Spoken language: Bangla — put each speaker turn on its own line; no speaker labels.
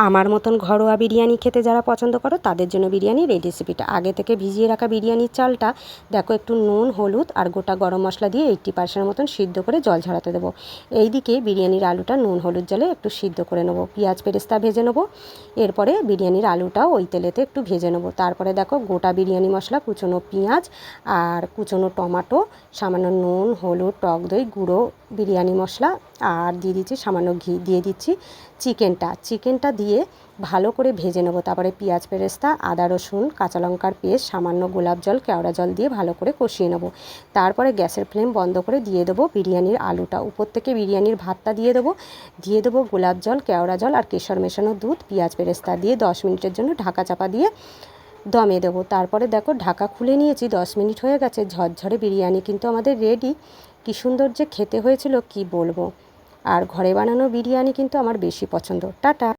আমার মতন ঘরোয়া বিরিয়ানি খেতে যারা পছন্দ করো তাদের জন্য বিরিয়ানির এই রেসিপিটা। আগে থেকে ভিজিয়ে রাখা বিরিয়ানির চালটা দেখো একটু নুন, হলুদ আর গোটা গরম মশলা দিয়ে 80% মতন সিদ্ধ করে জল ঝরাতে দেবো। এইদিকে বিরিয়ানির আলুটা নুন হলুদ জলে একটু সিদ্ধ করে নেবো। পেঁয়াজ বেরেস্তা ভেজে নেবো। এরপরে বিরিয়ানির আলুটাও ওই তেলেতে একটু ভেজে নেবো। তারপরে দেখো গোটা বিরিয়ানি মশলা, কুচনো পেঁয়াজ আর কুচনো টমেটো, সামান্য নুন, হলুদ, টক দই, গুঁড়ো বিরিয়ানি মশলা আর দিয়ে দিচ্ছি সামান্য ঘি, দিয়ে দিচ্ছি চিকেনটা দিয়ে ভালো করে ভেজে নেবো। তারপরে পেঁয়াজ বেরেস্তা, আদা রসুন, কাঁচা লঙ্কার পেস্ট, সামান্য গোলাপ জল, কেওড়া জল দিয়ে ভালো করে কষিয়ে নেবো। তারপরে গ্যাসের ফ্লেম বন্ধ করে দিয়ে দেবো বিরিয়ানির আলুটা। উপর থেকে বিরিয়ানির ভাতটা দিয়ে দেবো গোলাপ জল, কেওড়া জল আর কেশর মেশানো দুধ, পেঁয়াজ বেরেস্তা দিয়ে 10 মিনিটের জন্য ঢাকা চাপা দিয়ে দমে দেবো। তারপরে দেখো ঢাকা খুলে নিয়েছি, 10 মিনিট হয়ে গেছে। ঝরঝরে বিরিয়ানি কিন্তু আমাদের রেডি। কী সুন্দর যে খেতে হয়েছিল কি বলবো। আর ঘরে বানানো বিরিয়ানি কিন্তু আমার বেশি পছন্দ। টাটা।